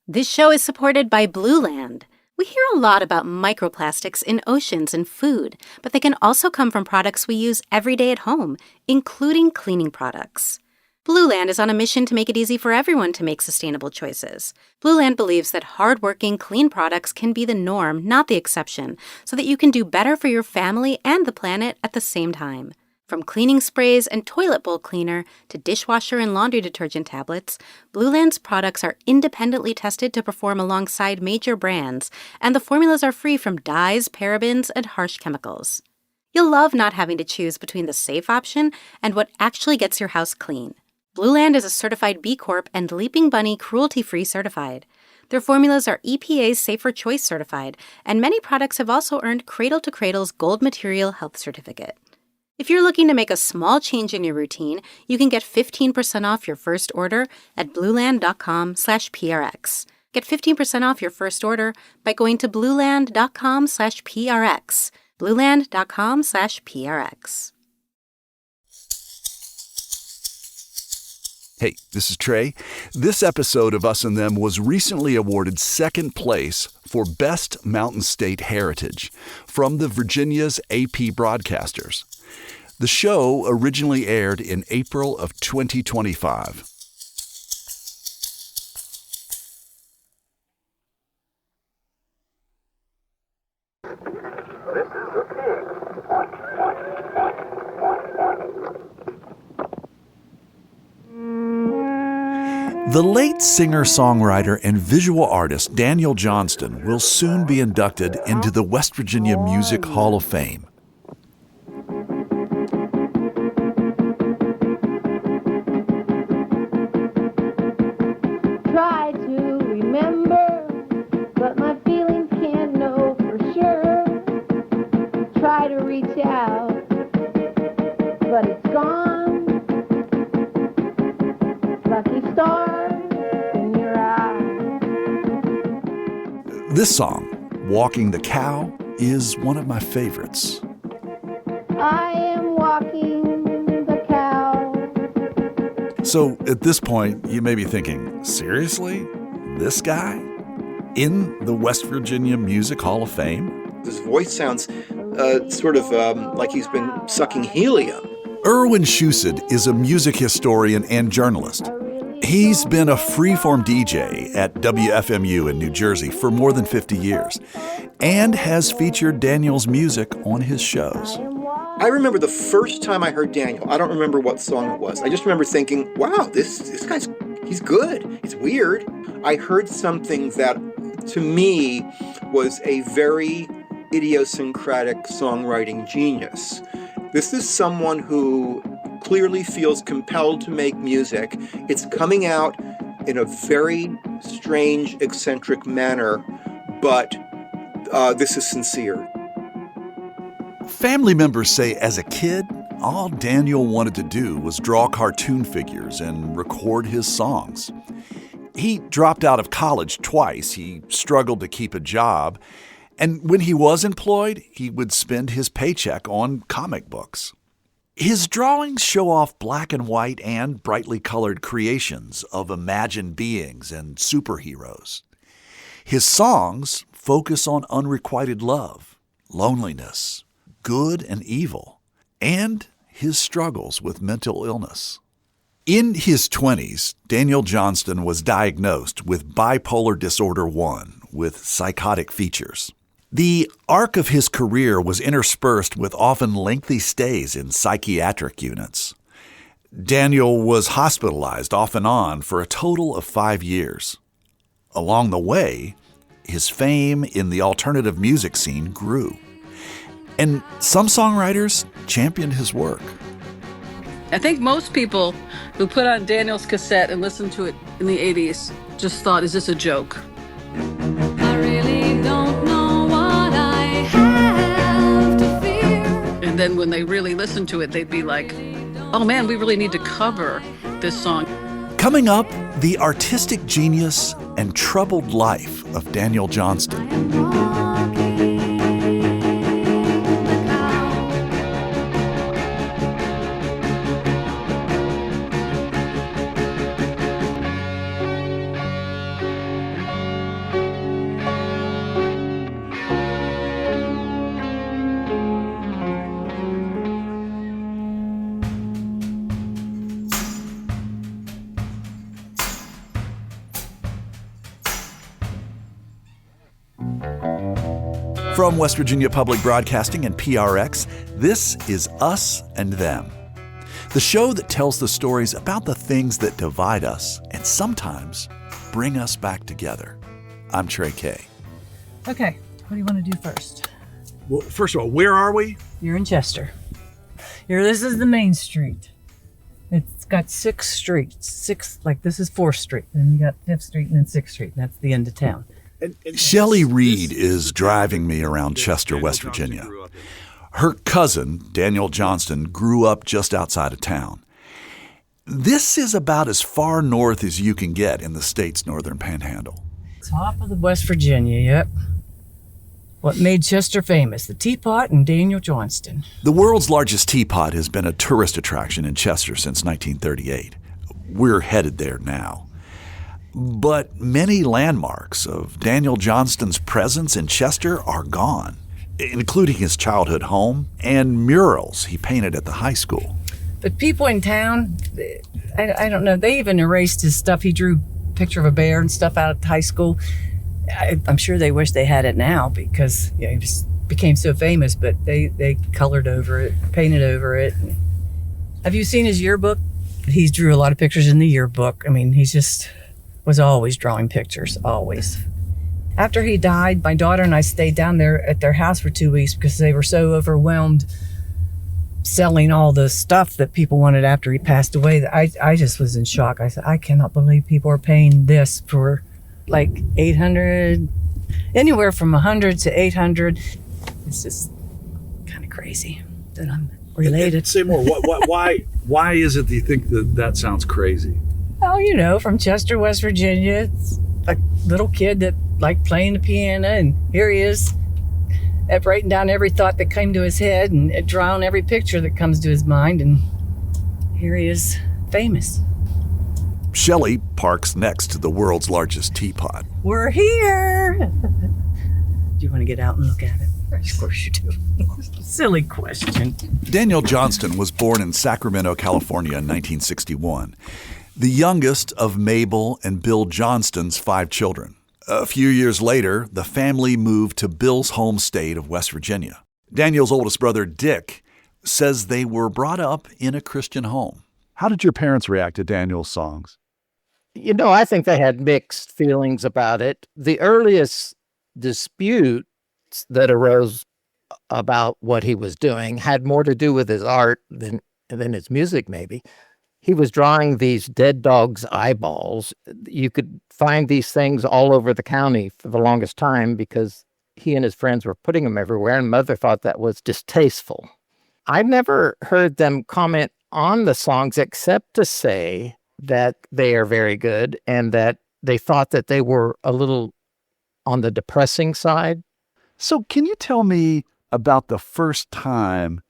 This show is supported by Blue Land. We hear a lot about microplastics in oceans and food, but they can also come from products we use every day at home, including cleaning products. Blue Land is on a mission to make it easy for everyone to make sustainable choices. Blue Land believes that hardworking, clean products can be the norm, not the exception, so that you can do better for your family and the planet at the same time. From cleaning sprays and toilet bowl cleaner to dishwasher and laundry detergent tablets, Blue Land's products are independently tested to perform alongside major brands, and the formulas are free from dyes, parabens, and harsh chemicals. You'll love not having to choose between the safe option and what actually gets your house clean. Blue Land is a certified B Corp and Leaping Bunny cruelty-free certified. Their formulas are EPA's Safer Choice certified, and many products have also earned Cradle to Cradle's Gold Material Health Certificate. If you're looking to make a small change in your routine, you can get 15% off your first order at blueland.com/prx. Get 15% off your first order by going to blueland.com/prx. blueland.com/prx. Hey, this is Trey. This episode of Us and Them was recently awarded second place for Best Mountain State Heritage from the Virginia's AP Broadcasters. The show originally aired in April of 2025. The late singer-songwriter and visual artist Daniel Johnston will soon be inducted into the West Virginia Music Hall of Fame. Try to remember, but my feelings can't know for sure. Try to reach out, but it's gone. Lucky star in your eye. This song, Walking the Cow, is one of my favorites. I am walking the cow. So at this point, you may be thinking, seriously? This guy? In the West Virginia Music Hall of Fame? His voice sounds like he's been sucking helium. Erwin Shusad is a music historian and journalist. He's been a freeform DJ at WFMU in New Jersey for more than 50 years and has featured Daniel's music on his shows. I remember the first time I heard Daniel. I don't remember what song it was. I just remember thinking, wow, this guy's, he's good. It's weird. I heard something that, to me, was a very idiosyncratic songwriting genius. This is someone who clearly feels compelled to make music. It's coming out in a very strange, eccentric manner, but this is sincere. Family members say as a kid, all Daniel wanted to do was draw cartoon figures and record his songs. He dropped out of college twice. He struggled to keep a job. And when he was employed, he would spend his paycheck on comic books. His drawings show off black and white and brightly colored creations of imagined beings and superheroes. His songs focus on unrequited love, loneliness, good and evil, and his struggles with mental illness. In his 20s, Daniel Johnston was diagnosed with bipolar disorder 1 with psychotic features. The arc of his career was interspersed with often lengthy stays in psychiatric units. Daniel was hospitalized off and on for a total of 5 years. Along the way, his fame in the alternative music scene grew. And some songwriters championed his work. I think most people who put on Daniel's cassette and listened to it in the 80s just thought, is this a joke? I really don't know what I have to fear. And then when they really listened to it, they'd be like, oh man, we really need to cover this song. Coming up, the artistic genius and troubled life of Daniel Johnston. From West Virginia Public Broadcasting and PRX, this is Us and Them, the show that tells the stories about the things that divide us and sometimes bring us back together. I'm Trey Kay. Okay, what do you want to do first? Well, first of all, where are we? You're in Chester. This is the main street. It's got 6 streets. This is 4th Street. Then you got 5th Street and then 6th Street. And that's the end of town. Shelley Reed is driving me around Chester, West Virginia. Her cousin, Daniel Johnston, grew up just outside of town. This is about as far north as you can get in the state's northern panhandle. Top of the West Virginia, yep. What made Chester famous, the Teapot and Daniel Johnston. The world's largest teapot has been a tourist attraction in Chester since 1938. We're headed there now. But many landmarks of Daniel Johnston's presence in Chester are gone, including his childhood home and murals he painted at the high school. But people in town, I don't know, they even erased his stuff. He drew a picture of a bear and stuff out at high school. I'm sure they wish they had it now because he just became so famous, but they colored over it, painted over it. Have you seen his yearbook? He drew a lot of pictures in the yearbook. I mean, he just was always drawing pictures, always. After he died, my daughter and I stayed down there at their house for 2 weeks because they were so overwhelmed selling all the stuff that people wanted after he passed away. I just was in shock. I said, I cannot believe people are paying this for like $800, anywhere from $100 to $800. It's just kind of crazy that I'm related. Say more. Why is it that you think that sounds crazy? Oh, from Chester, West Virginia. It's a little kid that liked playing the piano, and here he is, writing down every thought that came to his head and drawing every picture that comes to his mind, and here he is, famous. Shelley parks next to the world's largest teapot. We're here! Do you want to get out and look at it? Of course you do. Silly question. Daniel Johnston was born in Sacramento, California in 1961. The youngest of Mabel and Bill Johnston's 5 children. A few years later, the family moved to Bill's home state of West Virginia. Daniel's oldest brother, Dick, says they were brought up in a Christian home. How did your parents react to Daniel's songs? I think they had mixed feelings about it. The earliest disputes that arose about what he was doing had more to do with his art than his music, maybe. He was drawing these dead dogs' eyeballs. You could find these things all over the county for the longest time because he and his friends were putting them everywhere, and Mother thought that was distasteful. I never heard them comment on the songs except to say that they are very good and that they thought that they were a little on the depressing side. So can you tell me about the first time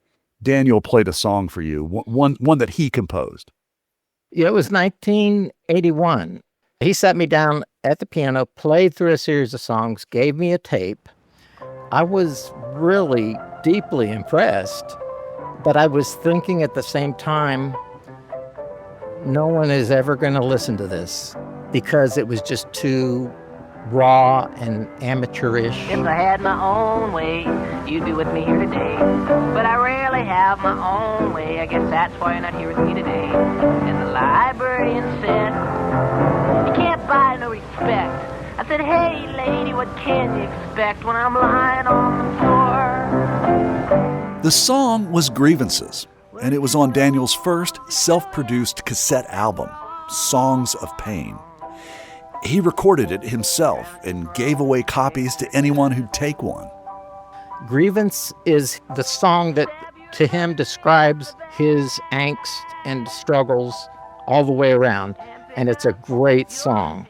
Daniel played a song for you, one that he composed? It was 1981. He sat me down at the piano, played through a series of songs, gave me a tape. I was really deeply impressed, but I was thinking at the same time, no one is ever going to listen to this because it was just too raw and amateurish. If I had my own way, you'd be with me here today. But I rarely have my own way. I guess that's why you're not here with me today. And the librarian said, you can't buy no respect. I said, hey lady, what can you expect when I'm lying on the floor? The song was Grievances, and it was on Daniel's first self-produced cassette album, Songs of Pain. He recorded it himself and gave away copies to anyone who'd take one. Grievance is the song that, to him, describes his angst and struggles all the way around, and it's a great song.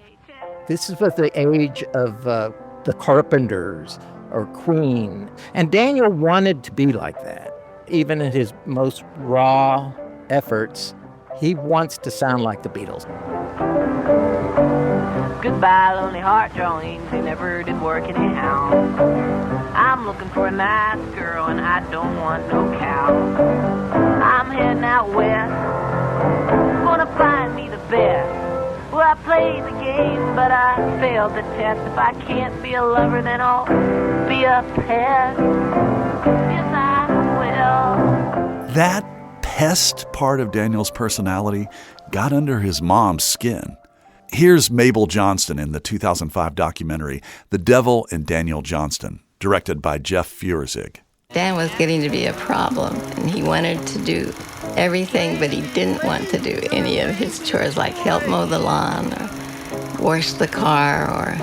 This is with the age of the Carpenters or Queen, and Daniel wanted to be like that. Even in his most raw efforts, he wants to sound like the Beatles. Goodbye, lonely heart drawings, they never did work anyhow. I'm looking for a nice girl and I don't want no cow. I'm heading out west, gonna find me the best. Well, I played the game, but I failed the test. If I can't be a lover, then I'll be a pest. Yes, I will. That pest part of Daniel's personality got under his mom's skin. Here's Mabel Johnston in the 2005 documentary The Devil and Daniel Johnston, directed by Jeff Feuerzig. Dan was getting to be a problem, and he wanted to do everything, but he didn't want to do any of his chores, like help mow the lawn or wash the car or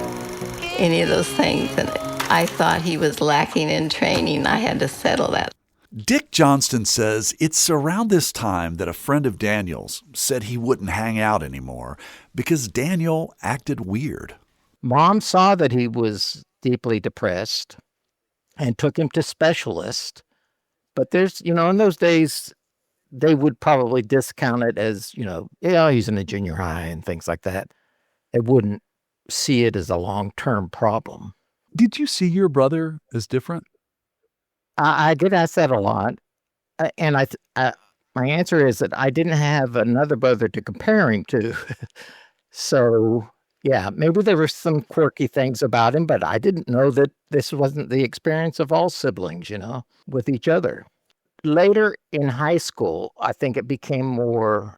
any of those things. And I thought he was lacking in training. I had to settle that. Dick Johnston says it's around this time that a friend of Daniel's said he wouldn't hang out anymore because Daniel acted weird. Mom saw that he was deeply depressed and took him to specialists. But there's, in those days, they would probably discount it as, he's in the junior high and things like that. They wouldn't see it as a long-term problem. Did you see your brother as different? I did ask that a lot. And my answer is that I didn't have another brother to compare him to. So, yeah, maybe there were some quirky things about him, but I didn't know that this wasn't the experience of all siblings, with each other. Later in high school, I think it became more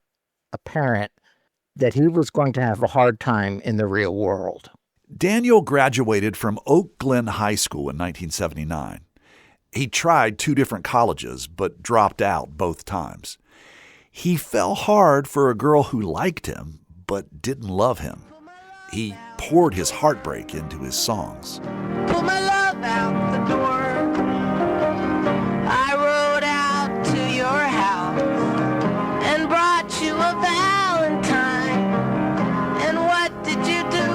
apparent that he was going to have a hard time in the real world. Daniel graduated from Oak Glen High School in 1979. He tried 2 different colleges, but dropped out both times. He fell hard for a girl who liked him, but didn't love him. He poured his heartbreak into his songs. Pull my love out the door. I rode out to your house and brought you a Valentine. And what did you do?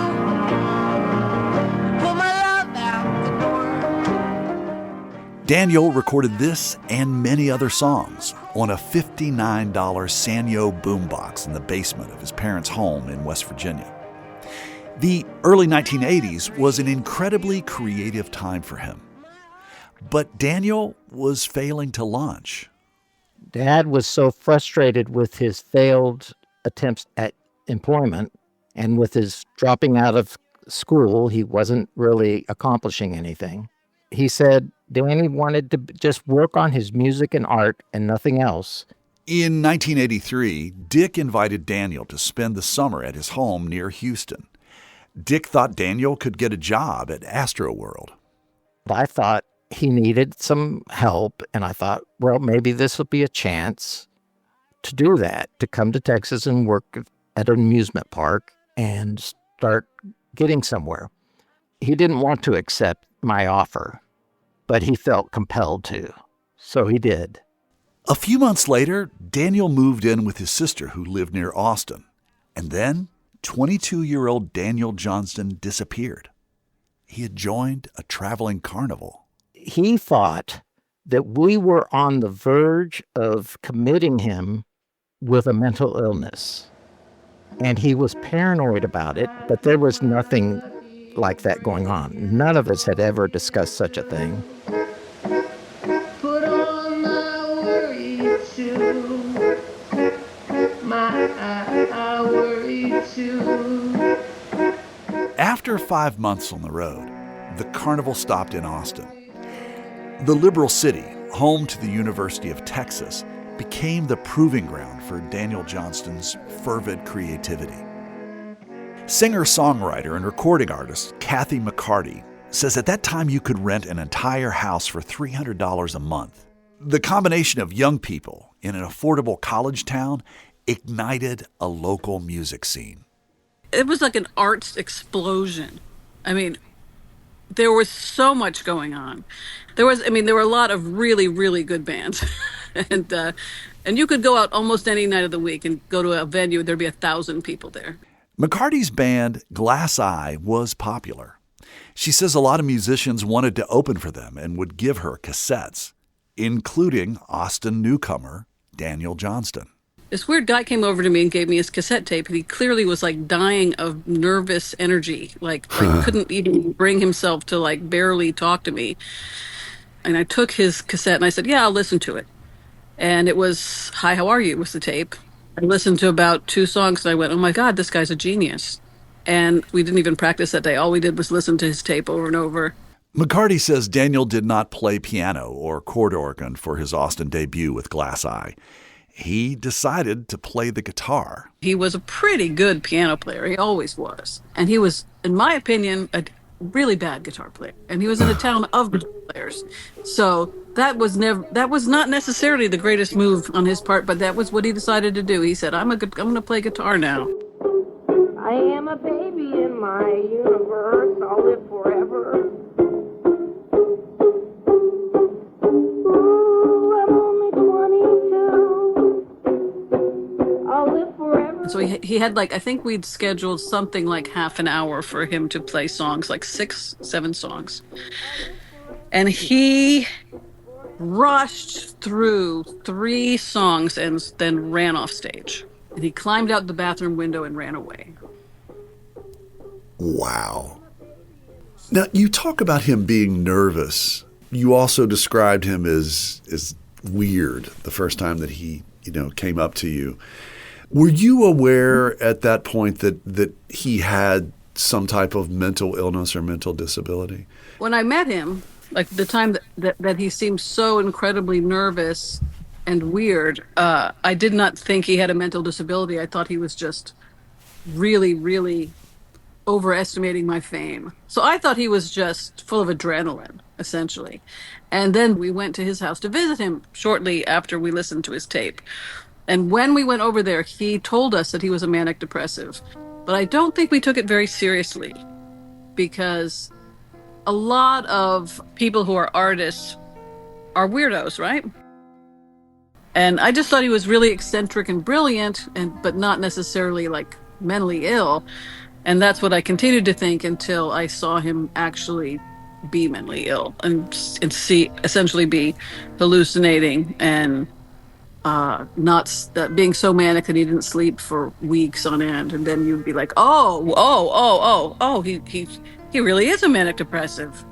Pull my love out the door. Daniel recorded this and many other songs on a $59 Sanyo boombox in the basement of his parents' home in West Virginia. The early 1980s was an incredibly creative time for him. But Daniel was failing to launch. Dad was so frustrated with his failed attempts at employment and with his dropping out of school, he wasn't really accomplishing anything. He said Danny wanted to just work on his music and art and nothing else. In 1983, Dick invited Daniel to spend the summer at his home near Houston. Dick thought Daniel could get a job at Astroworld. I thought he needed some help, and I thought, well, maybe this will be a chance to do that, to come to Texas and work at an amusement park and start getting somewhere. He didn't want to accept my offer, but he felt compelled to, so he did. A few months later, Daniel moved in with his sister who lived near Austin. And then 22-year-old Daniel Johnston disappeared. He had joined a traveling carnival. He thought that we were on the verge of committing him with a mental illness. And he was paranoid about it, but there was nothing like that going on. None of us had ever discussed such a thing. Put on my worry too. My worry too. After 5 months on the road, the carnival stopped in Austin. The liberal city, home to the University of Texas, became the proving ground for Daniel Johnston's fervid creativity. Singer-songwriter and recording artist Kathy McCarty says at that time you could rent an entire house for $300 a month. The combination of young people in an affordable college town ignited a local music scene. It was like an arts explosion. I mean, there was so much going on. There were a lot of really, really good bands. and you could go out almost any night of the week and go to a venue, there'd be 1,000 people there. McCarty's band, Glass Eye, was popular. She says a lot of musicians wanted to open for them and would give her cassettes, including Austin newcomer Daniel Johnston. This weird guy came over to me and gave me his cassette tape, and he clearly was like dying of nervous energy, like couldn't even bring himself to like barely talk to me. And I took his cassette and I said, yeah, I'll listen to it. And it was, Hi, How Are You? was the tape. I listened to about 2 songs and I went, oh my God, this guy's a genius. And we didn't even practice that day. All we did was listen to his tape over and over. McCarty says Daniel did not play piano or chord organ for his Austin debut with Glass Eye. He decided to play the guitar. He was a pretty good piano player. He always was. And he was, in my opinion, a really bad guitar player. And he was in a town of guitar players. So that was not necessarily the greatest move on his part, but that was what he decided to do. He said, I'm going to play guitar now. I am a baby in my universe. I'll live forever. Ooh, I'm only 22. I'll live forever. So he had I think we'd scheduled something like half an hour for him to play songs, like 6, 7 songs. And he rushed through 3 songs and then ran off stage. And he climbed out the bathroom window and ran away. Wow. Now, you talk about him being nervous. You also described him as weird the first time that he, came up to you. Were you aware at that point that he had some type of mental illness or mental disability? When I met him, the time that he seemed so incredibly nervous and weird, I did not think he had a mental disability. I thought he was just really, really overestimating my fame. So I thought he was just full of adrenaline, essentially. And then we went to his house to visit him shortly after we listened to his tape. And when we went over there, he told us that he was a manic depressive. But I don't think we took it very seriously, because a lot of people who are artists are weirdos, right? And I just thought he was really eccentric and brilliant, but not necessarily mentally ill. And that's what I continued to think until I saw him actually be mentally ill and see essentially be hallucinating and not being so manic that he didn't sleep for weeks on end. And then you'd be like, he really is a manic depressive.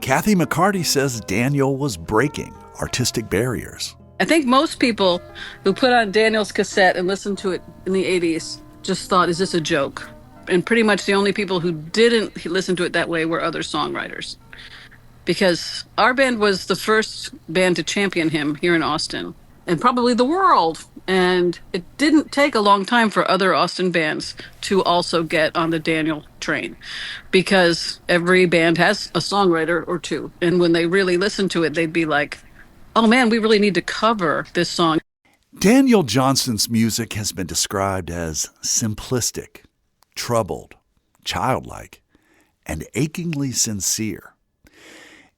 Kathy McCarty says Daniel was breaking artistic barriers. I think most people who put on Daniel's cassette and listened to it in the 80s just thought, is this a joke? And pretty much the only people who didn't listen to it that way were other songwriters. Because our band was the first band to champion him here in Austin, and probably the world. And it didn't take a long time for other Austin bands to also get on the Daniel train, because every band has a songwriter or two. And when they really listened to it, they'd be like, oh man, we really need to cover this song. Daniel Johnston's music has been described as simplistic, troubled, childlike, and achingly sincere.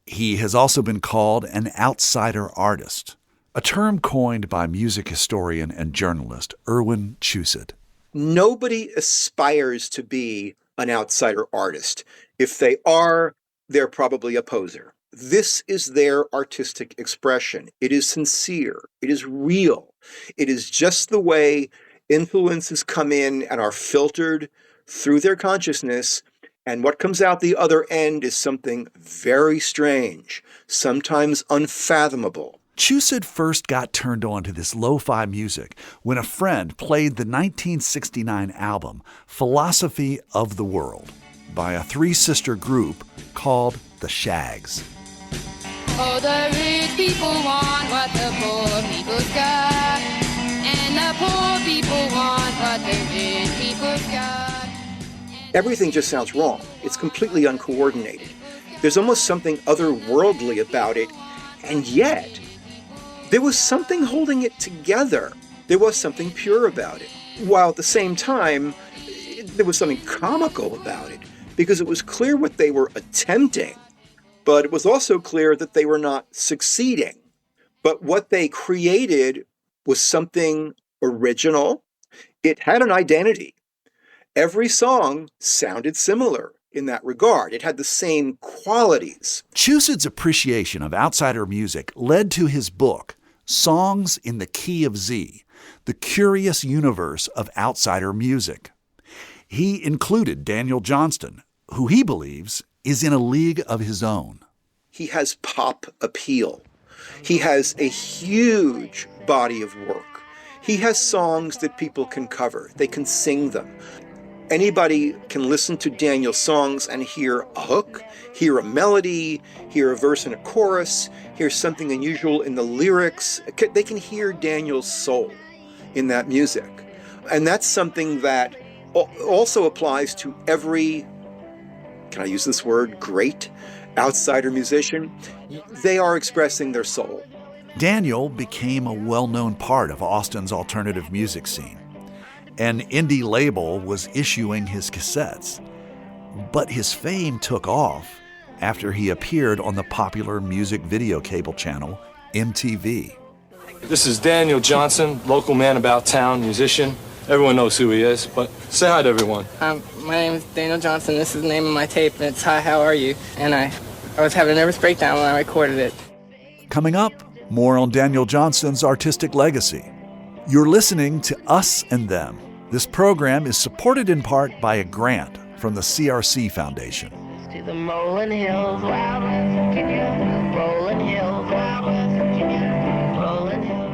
He has also been called an outsider artist, a term coined by music historian and journalist Erwin Chusett. Nobody aspires to be an outsider artist. If they are, they're probably a poser. This is their artistic expression. It is sincere. It is real. It is just the way influences come in and are filtered through their consciousness, and what comes out the other end is something very strange, sometimes unfathomable. Chusett first got turned on to this lo-fi music when a friend played the 1969 album Philosophy of the World by a three-sister group called the Shags. Oh, the rich people want what the poor people's got, and the poor people want what the rich people's got. Everything just sounds wrong. It's completely uncoordinated. There's almost something otherworldly about it, and yet there was something holding it together. There was something pure about it, while at the same time there was something comical about it, because it was clear what they were attempting, but it was also clear that they were not succeeding. But what they created was something original. It had an identity. Every song sounded similar in that regard. It had the same qualities. Chusett's appreciation of outsider music led to his book, Songs in the Key of Z, The Curious Universe of Outsider Music. He included Daniel Johnston, who he believes is in a league of his own. He has pop appeal. He has a huge body of work. He has songs that people can cover. They can sing them. Anybody can listen to Daniel's songs and hear a hook, hear a melody, hear a verse and a chorus, hear something unusual in the lyrics. They can hear Daniel's soul in that music. And that's something that also applies to every, can I use this word, great outsider musician. They are expressing their soul. Daniel became a well-known part of Austin's alternative music scene. An indie label was issuing his cassettes, but his fame took off after he appeared on the popular music video cable channel MTV. This is Daniel Johnston, local man about town, musician. Everyone knows who he is, but say hi to everyone. My name is Daniel Johnston. This is the name of my tape, and it's Hi, How Are You? And I was having a nervous breakdown when I recorded it. Coming up, more on Daniel Johnston's artistic legacy. You're listening to Us and Them. This program is supported in part by a grant from the CRC Foundation. To the rolling hills, wild West Virginia, rolling hills, wild West Virginia, rolling hills.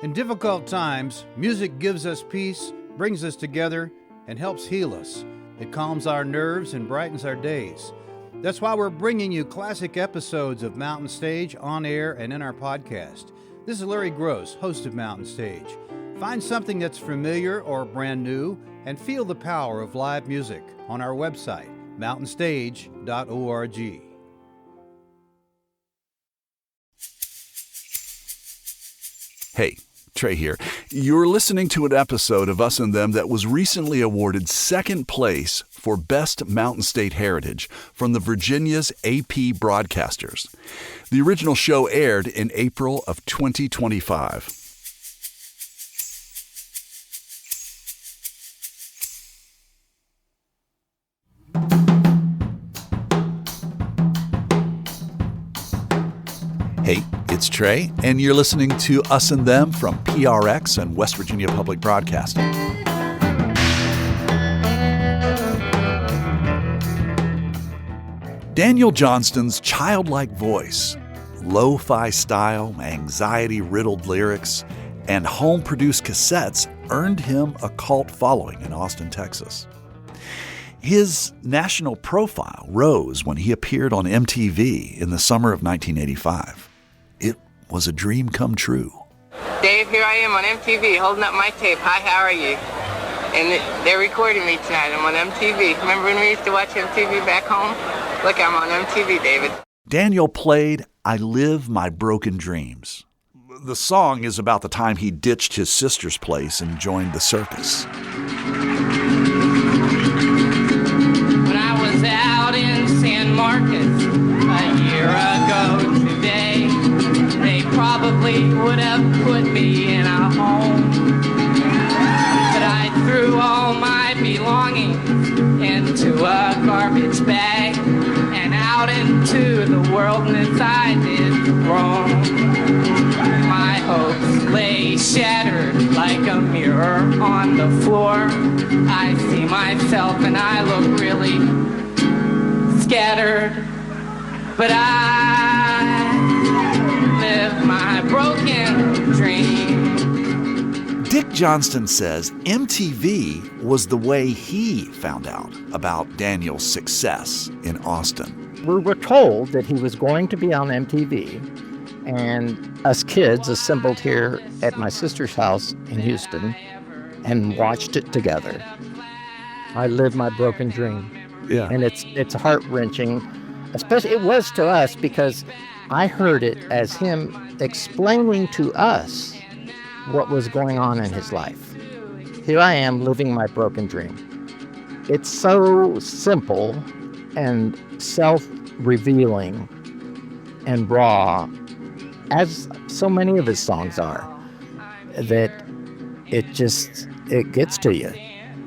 In difficult times, music gives us peace, brings us together, and helps heal us. It calms our nerves and brightens our days. That's why we're bringing you classic episodes of Mountain Stage on air and in our podcast. This is Larry Gross, host of Mountain Stage. Find something that's familiar or brand new and feel the power of live music on our website, mountainstage.org. Hey, Trey here. You're listening to an episode of Us and Them that was recently awarded second place for Best Mountain State Heritage from the Virginia's AP Broadcasters. The original show aired in April of 2025. Hey, it's Trey, and you're listening to Us and Them from PRX and West Virginia Public Broadcasting. Daniel Johnston's childlike voice, lo-fi style, anxiety-riddled lyrics, and home-produced cassettes earned him a cult following in Austin, Texas. His national profile rose when he appeared on MTV in the summer of 1985. It was a dream come true. Dave, here I am on MTV holding up my tape. Hi, how are you? And they're recording me tonight. I'm on MTV. Remember when we used to watch MTV back home? Look, I'm on MTV, David. Daniel played I Live My Broken Dreams. The song is about the time he ditched his sister's place and joined the circus. When I was out in San Marcos a year ago today, they probably would have put me in a home. But I threw all my belongings into a garbage bag and out into the wilderness I did roam. My hopes lay shattered like a mirror on the floor. I see myself and I look really scattered, but I live my broken dream. Dick Johnston says MTV was the way he found out about Daniel's success in Austin. We were told that he was going to be on MTV, and us kids assembled here at my sister's house in Houston and watched it together. I Live My Broken Dream. Yeah. And it's heart-wrenching, especially it was to us because I heard it as him explaining to us what was going on in his life. Here I am living my broken dream. It's so simple and self-revealing and raw, as so many of his songs are, that it gets to you.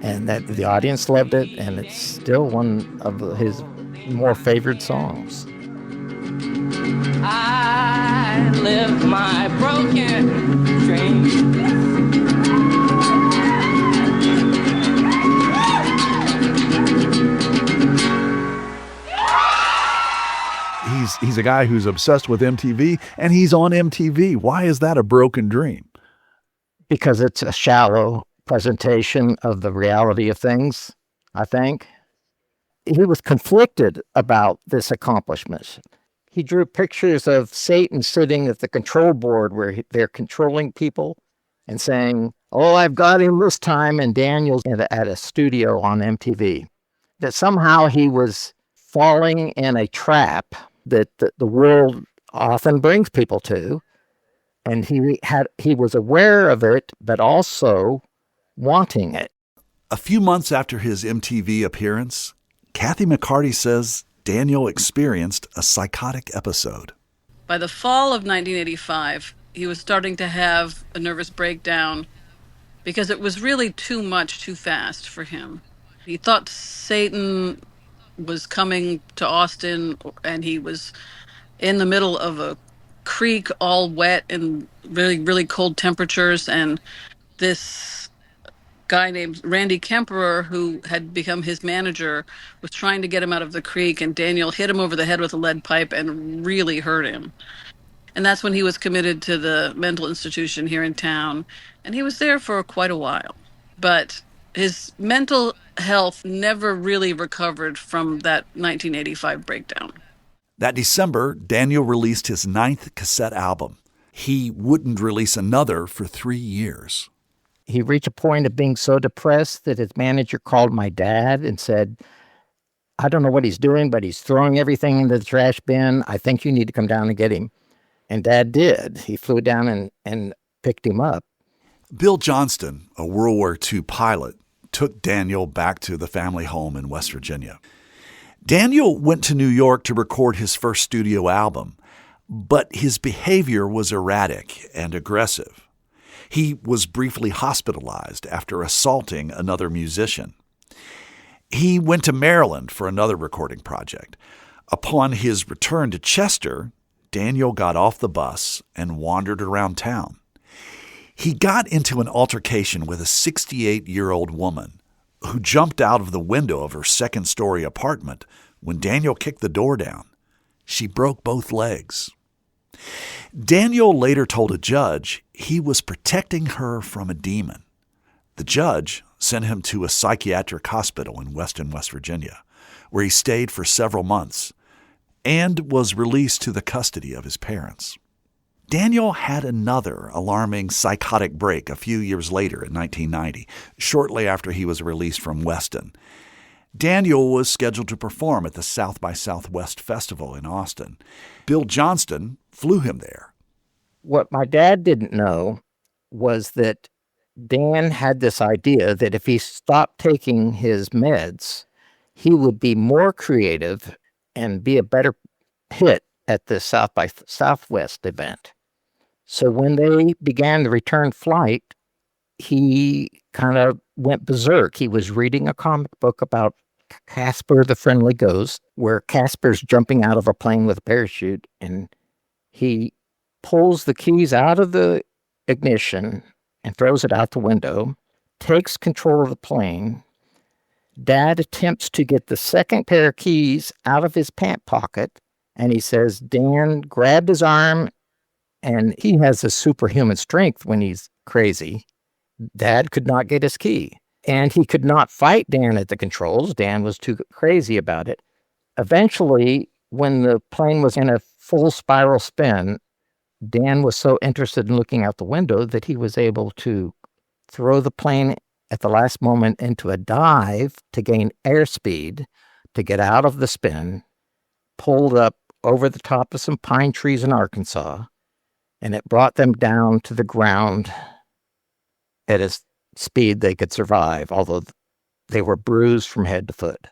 And that the audience loved it, and it's still one of his more favored songs. I live my broken dream. He's a guy who's obsessed with MTV, and he's on MTV. Why is that a broken dream? Because it's a shallow presentation of the reality of things, I think. He was conflicted about this accomplishment. He drew pictures of Satan sitting at the control board where they're controlling people and saying, "Oh, I've got him this time," and Daniel's at a studio on MTV. That somehow he was falling in a trap that the world often brings people to. And he was aware of it, but also wanting it. A few months after his MTV appearance, Kathy McCarty says Daniel experienced a psychotic episode. By the fall of 1985, he was starting to have a nervous breakdown because it was really too much too fast for him. He thought Satan was coming to Austin, and he was in the middle of a creek all wet and really, really cold temperatures, and this guy named Randy Kemperer, who had become his manager, was trying to get him out of the creek, and Daniel hit him over the head with a lead pipe and really hurt him. And that's when he was committed to the mental institution here in town, and he was there for quite a while. But his mental health never really recovered from that 1985 breakdown. That December, Daniel released his 9th cassette album. He wouldn't release another for 3 years. He reached a point of being so depressed that his manager called my dad and said, "I don't know what he's doing, but he's throwing everything into the trash bin. I think you need to come down and get him." And Dad did. He flew down and picked him up. Bill Johnston, a World War II pilot, took Daniel back to the family home in West Virginia. Daniel went to New York to record his first studio album, but his behavior was erratic and aggressive. He was briefly hospitalized after assaulting another musician. He went to Maryland for another recording project. Upon his return to Chester, Daniel got off the bus and wandered around town. He got into an altercation with a 68-year-old woman who jumped out of the window of her second-story apartment when Daniel kicked the door down. She broke both legs. Daniel later told a judge he was protecting her from a demon. The judge sent him to a psychiatric hospital in Weston, West Virginia, where he stayed for several months and was released to the custody of his parents. Daniel had another alarming psychotic break a few years later in 1990, shortly after he was released from Weston. Daniel was scheduled to perform at the South by Southwest Festival in Austin. Bill Johnston flew him there. What my dad didn't know was that Dan had this idea that if he stopped taking his meds, he would be more creative and be a better hit at the South by Southwest event. So when they began the return flight, he kind of went berserk. He was reading a comic book about Casper the Friendly Ghost, where Casper's jumping out of a plane with a parachute, and he pulls the keys out of the ignition and throws it out the window, takes control of the plane. Dad attempts to get the second pair of keys out of his pant pocket, and he says Dan grabbed his arm, and he has a superhuman strength when he's crazy. Dad could not get his key, and he could not fight Dan at the controls. Dan was too crazy about it. Eventually, when the plane was in a full spiral spin, Dan was so interested in looking out the window that he was able to throw the plane at the last moment into a dive to gain airspeed to get out of the spin, pulled up over the top of some pine trees in Arkansas, and it brought them down to the ground at a speed they could survive, although they were bruised from head to foot.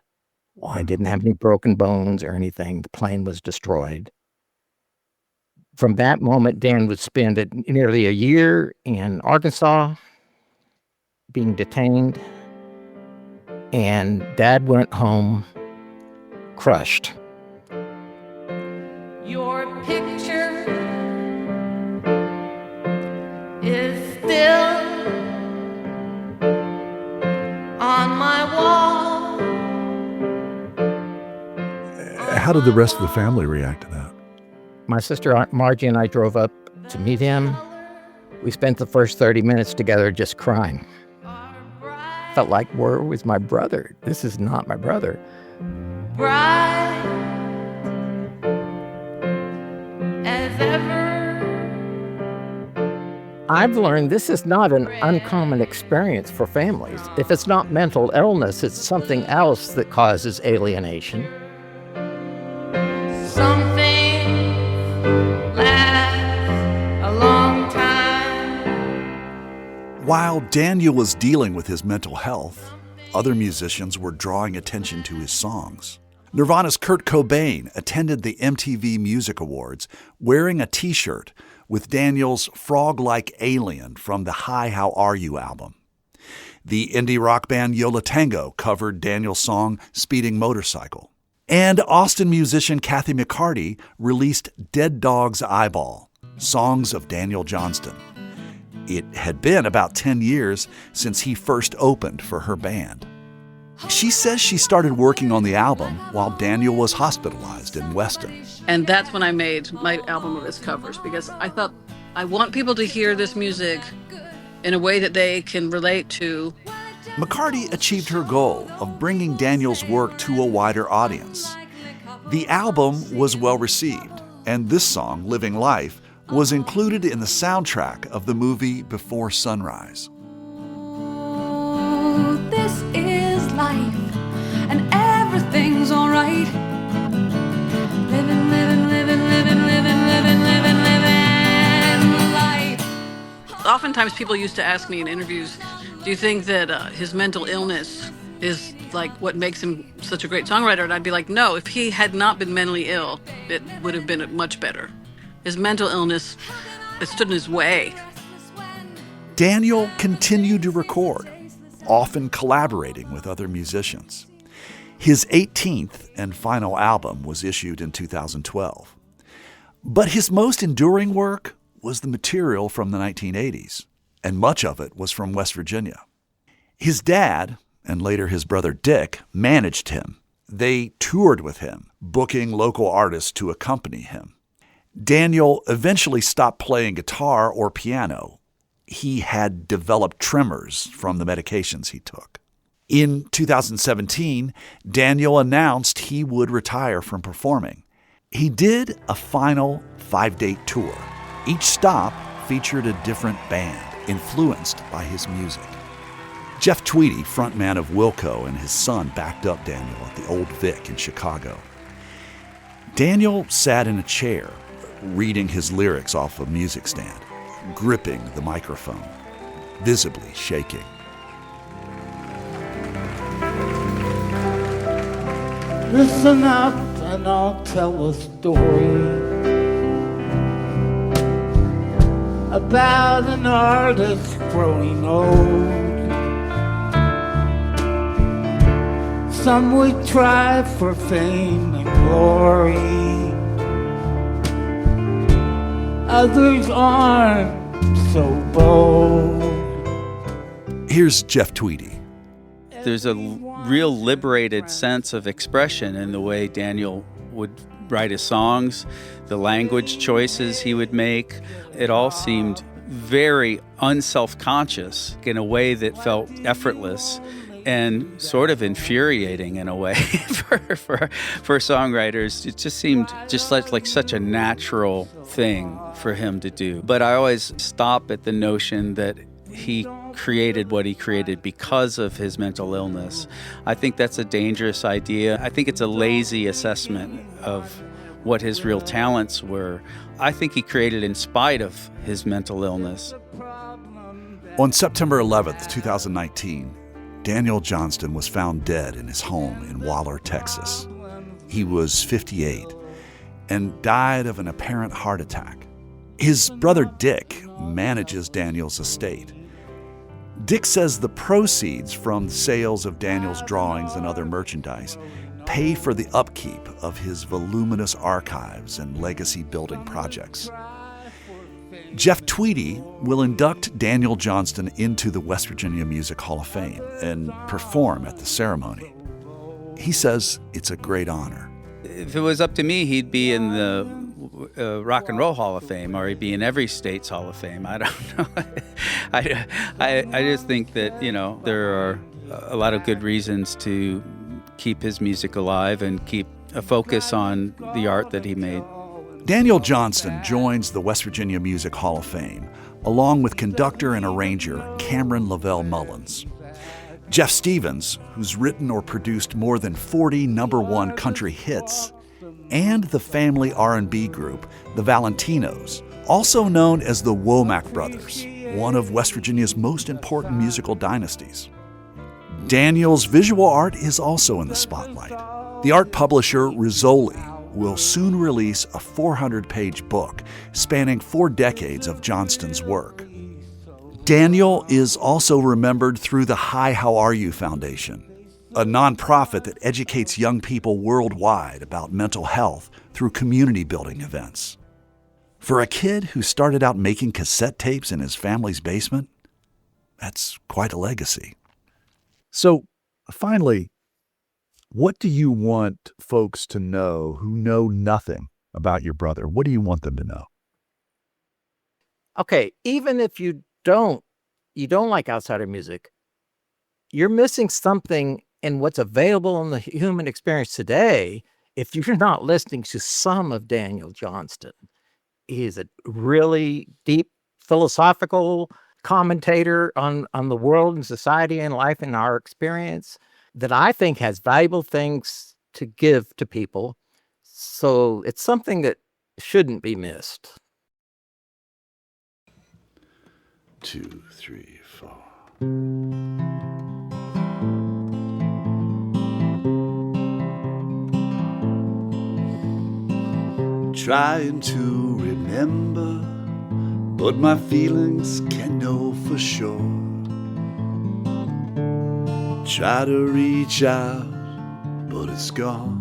Wow. They didn't have any broken bones or anything. The plane was destroyed. From that moment, Dan would spend nearly a year in Arkansas being detained, and Dad went home crushed. Your picture is still on my wall. How did the rest of the family react to that? My sister Aunt Margie and I drove up to meet him. We spent the first 30 minutes together just crying. Felt like, where was my brother? This is not my brother. Bright as ever. I've learned this is not an uncommon experience for families. If it's not mental illness, it's something else that causes alienation. Something lasts a long time. While Daniel was dealing with his mental health, other musicians were drawing attention to his songs. Nirvana's Kurt Cobain attended the MTV Music Awards wearing a t-shirt with Daniel's Frog-Like Alien from the Hi How Are You album. The indie rock band Yo La Tengo covered Daniel's song Speeding Motorcycle. And Austin musician Kathy McCarty released Dead Dog's Eyeball, songs of Daniel Johnston. It had been about 10 years since he first opened for her band. She says she started working on the album while Daniel was hospitalized in Weston. And that's when I made my album of his covers, because I thought I want people to hear this music in a way that they can relate to. McCarty achieved her goal of bringing Daniel's work to a wider audience. The album was well received, and this song, Living Life, was included in the soundtrack of the movie Before Sunrise. Oh, this is life, and everything's all right. Living, living, living, living, living, living, living, living life. Oftentimes people used to ask me in interviews, do you think that his mental illness is like what makes him such a great songwriter? And I'd be like, no, if he had not been mentally ill, it would have been much better. His mental illness, it stood in his way. Daniel continued to record, often collaborating with other musicians. His 18th and final album was issued in 2012. But his most enduring work was the material from the 1980s, and much of it was from West Virginia. His dad, and later his brother Dick, managed him. They toured with him, booking local artists to accompany him. Daniel eventually stopped playing guitar or piano. He had developed tremors from the medications he took. In 2017, Daniel announced he would retire from performing. He did a final 5-date tour. Each stop featured a different band, influenced by his music. Jeff Tweedy, frontman of Wilco, and his son backed up Daniel at the Old Vic in Chicago. Daniel sat in a chair, reading his lyrics off a music stand, gripping the microphone, visibly shaking. Listen up and I'll tell a story about an artist growing old. Some would try for fame and glory, others aren't so bold. Here's Jeff Tweedy. There's a real liberated sense of expression in the way Daniel would write his songs, the language choices he would make. It all seemed very unself-conscious in a way that felt effortless and sort of infuriating in a way for songwriters. It just seemed just like such a natural thing for him to do. But I always stop at the notion that he created what he created because of his mental illness. I think that's a dangerous idea. I think it's a lazy assessment of what his real talents were. I think he created in spite of his mental illness. On September 11th, 2019, Daniel Johnston was found dead in his home in Waller, Texas. He was 58 and died of an apparent heart attack. His brother Dick manages Daniel's estate. Dick says the proceeds from the sales of Daniel's drawings and other merchandise pay for the upkeep of his voluminous archives and legacy building projects. Jeff Tweedy will induct Daniel Johnston into the West Virginia Music Hall of Fame and perform at the ceremony. He says it's a great honor. If it was up to me, he'd be in Rock and Roll Hall of Fame, or he'd be in every state's Hall of Fame. I don't know. I just think that, there are a lot of good reasons to keep his music alive and keep a focus on the art that he made. Daniel Johnston joins the West Virginia Music Hall of Fame, along with conductor and arranger Cameron Lavelle Mullins. Jeff Stevens, who's written or produced more than 40 #1 country hits, and the family R&B group, the Valentinos, also known as the Womack Brothers, one of West Virginia's most important musical dynasties. Daniel's visual art is also in the spotlight. The art publisher Rizzoli will soon release a 400-page book spanning 4 decades of Johnston's work. Daniel is also remembered through the Hi How Are You Foundation, a nonprofit that educates young people worldwide about mental health through community-building events. For a kid who started out making cassette tapes in his family's basement, that's quite a legacy. So, finally, what do you want folks to know who know nothing about your brother? What do you want them to know? Okay, even if you don't like outsider music, you're missing something in what's available in the human experience today if you're not listening to some of Daniel Johnston. He's a really deep philosophical commentator on the world and society and life and our experience that I think has valuable things to give to people. So it's something that shouldn't be missed. 2, 3, 4. Trying to remember, but my feelings can't know for sure. Try to reach out, but it's gone.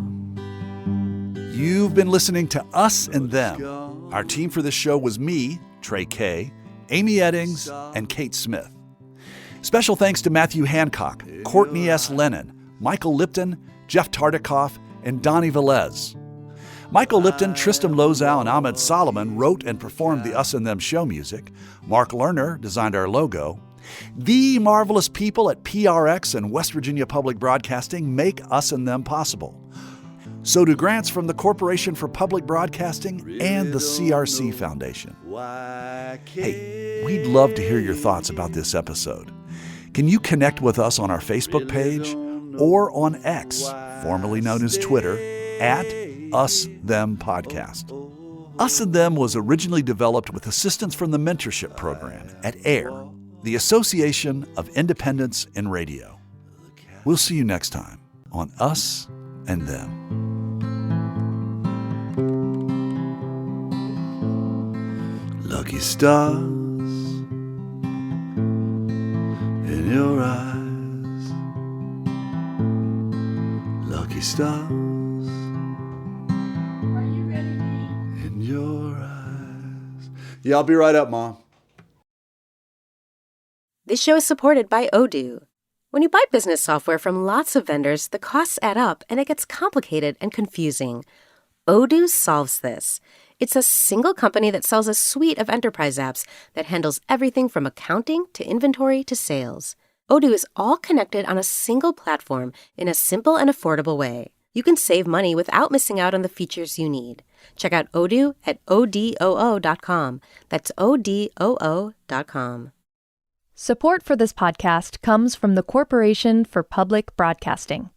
You've been listening to Us and Them. Our team for this show was me, Trey Kay, Amy Eddings, and Kate Smith. Special thanks to Matthew Hancock, Courtney S. Lennon, Michael Lipton, Jeff Tardikoff, and Donnie Velez. Michael Lipton, Tristan Lozow, and Ahmed Solomon wrote and performed the Us and Them show music. Mark Lerner designed our logo. The marvelous people at PRX and West Virginia Public Broadcasting make Us and Them possible. So do grants from the Corporation for Public Broadcasting and the CRC Foundation. Hey, we'd love to hear your thoughts about this episode. Can you connect with us on our Facebook page or on X, formerly known as Twitter, at Us Them Podcast? Us and Them was originally developed with assistance from the mentorship program at AIR, the Association of Independents in Radio. We'll see you next time on Us and Them. Lucky stars in your eyes. Lucky stars in your eyes. Yeah, I'll be right up, Mom. This show is supported by Odoo. When you buy business software from lots of vendors, the costs add up and it gets complicated and confusing. Odoo solves this. It's a single company that sells a suite of enterprise apps that handles everything from accounting to inventory to sales. Odoo is all connected on a single platform in a simple and affordable way. You can save money without missing out on the features you need. Check out Odoo at odoo.com. That's odoo.com. Support for this podcast comes from the Corporation for Public Broadcasting.